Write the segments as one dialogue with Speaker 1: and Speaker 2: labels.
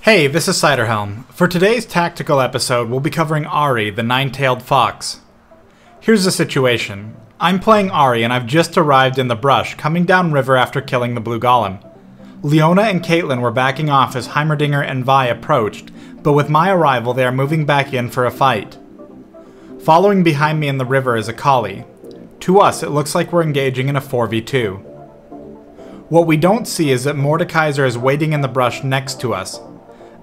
Speaker 1: Hey, this is Ciderhelm. For today's tactical episode, we'll be covering Ahri, the nine-tailed fox. Here's the situation. I'm playing Ahri and I've just arrived in the brush, coming down river after killing the blue golem. Leona and Caitlin were backing off as Heimerdinger and Vi approached, but with my arrival they are moving back in for a fight. Following behind me in the river is a collie. To us, it looks like we're engaging in a 4v2. What we don't see is that Mordekaiser is waiting in the brush next to us.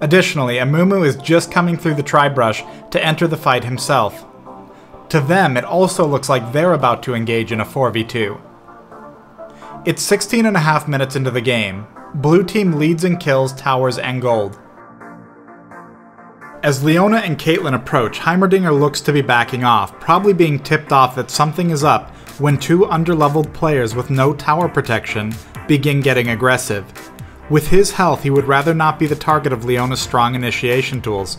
Speaker 1: Additionally, Amumu is just coming through the tri-brush to enter the fight himself. To them, it also looks like they're about to engage in a 4v2. It's 16.5 minutes into the game. Blue team leads in kills, towers, and gold. As Leona and Caitlin approach, Heimerdinger looks to be backing off, probably being tipped off that something is up when two underleveled players with no tower protection begin getting aggressive. With his health, he would rather not be the target of Leona's strong initiation tools.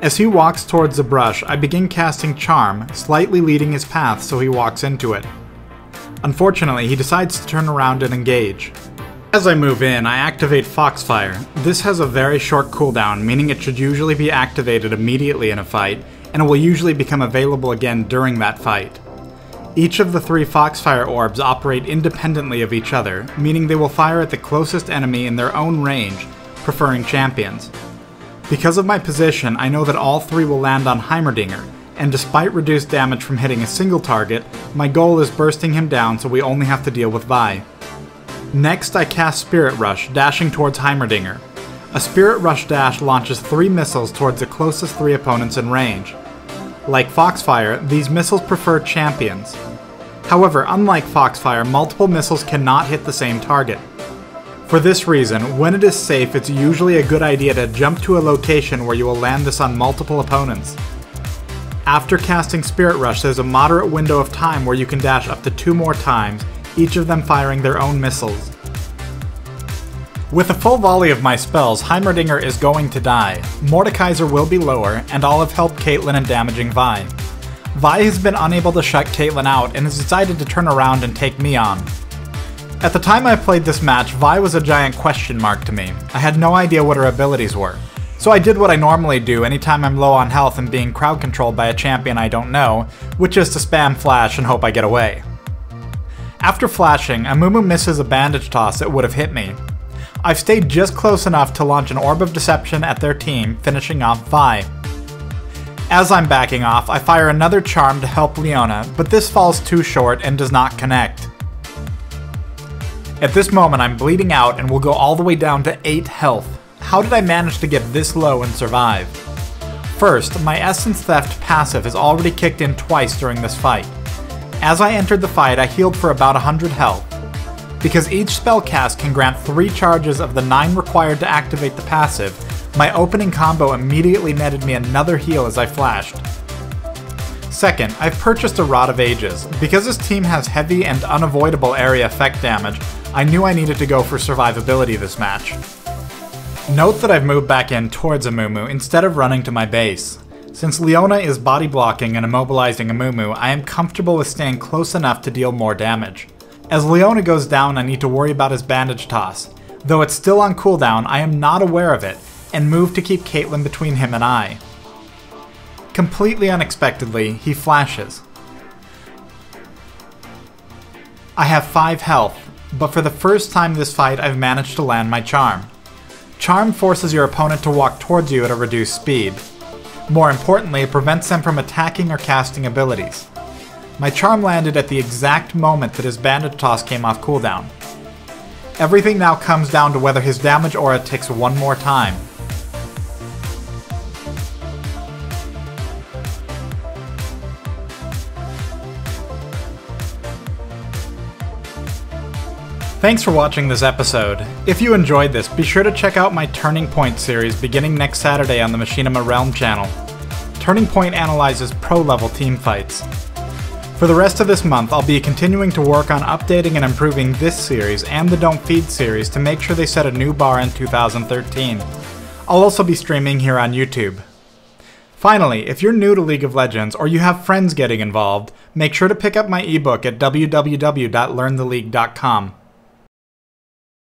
Speaker 1: As he walks towards the brush, I begin casting Charm, slightly leading his path so he walks into it. Unfortunately, he decides to turn around and engage. As I move in, I activate Foxfire. This has a very short cooldown, meaning it should usually be activated immediately in a fight, and it will usually become available again during that fight. Each of the three Foxfire orbs operate independently of each other, meaning they will fire at the closest enemy in their own range, preferring champions. Because of my position, I know that all three will land on Heimerdinger, and despite reduced damage from hitting a single target, my goal is bursting him down so we only have to deal with Vi. Next, I cast Spirit Rush, dashing towards Heimerdinger. A Spirit Rush dash launches 3 missiles towards the closest 3 opponents in range. Like Foxfire, these missiles prefer champions. However, unlike Foxfire, multiple missiles cannot hit the same target. For this reason, when it is safe, it's usually a good idea to jump to a location where you will land this on multiple opponents. After casting Spirit Rush, there's a moderate window of time where you can dash up to 2 more times, each of them firing their own missiles. With a full volley of my spells, Heimerdinger is going to die, Mordekaiser will be lower, and I'll have helped Caitlin in damaging Vi. Vi has been unable to shut Caitlin out and has decided to turn around and take me on. At the time I played this match, Vi was a giant question mark to me. I had no idea what her abilities were. So I did what I normally do anytime I'm low on health and being crowd controlled by a champion I don't know, which is to spam flash and hope I get away. After flashing, Amumu misses a bandage toss that would have hit me. I've stayed just close enough to launch an Orb of Deception at their team, finishing off Vi. As I'm backing off, I fire another Charm to help Leona, but this falls too short and does not connect. At this moment I'm bleeding out and will go all the way down to 8 health. How did I manage to get this low and survive? First, my Essence Theft passive has already kicked in twice during this fight. As I entered the fight, I healed for about 100 health. Because each spell cast can grant 3 charges of the 9 required to activate the passive, my opening combo immediately netted me another heal as I flashed. Second, I've purchased a Rod of Ages. Because this team has heavy and unavoidable area effect damage, I knew I needed to go for survivability this match. Note that I've moved back in towards Amumu instead of running to my base. Since Leona is body blocking and immobilizing Amumu, I am comfortable with staying close enough to deal more damage. As Leona goes down, I need to worry about his bandage toss. Though it's still on cooldown, I am not aware of it, and move to keep Caitlin between him and I. Completely unexpectedly, he flashes. I have 5 health, but for the first time this fight I've managed to land my Charm. Charm forces your opponent to walk towards you at a reduced speed. More importantly, it prevents them from attacking or casting abilities. My Charm landed at the exact moment that his bandage toss came off cooldown. Everything now comes down to whether his damage aura ticks one more time. Thanks for watching this episode. If you enjoyed this, be sure to check out my Turning Point series beginning next Saturday on the Machinima Realm channel. Turning Point analyzes pro-level team fights. For the rest of this month, I'll be continuing to work on updating and improving this series and the Don't Feed series to make sure they set a new bar in 2013. I'll also be streaming here on YouTube. Finally, if you're new to League of Legends or you have friends getting involved, make sure to pick up my ebook at www.learntheleague.com.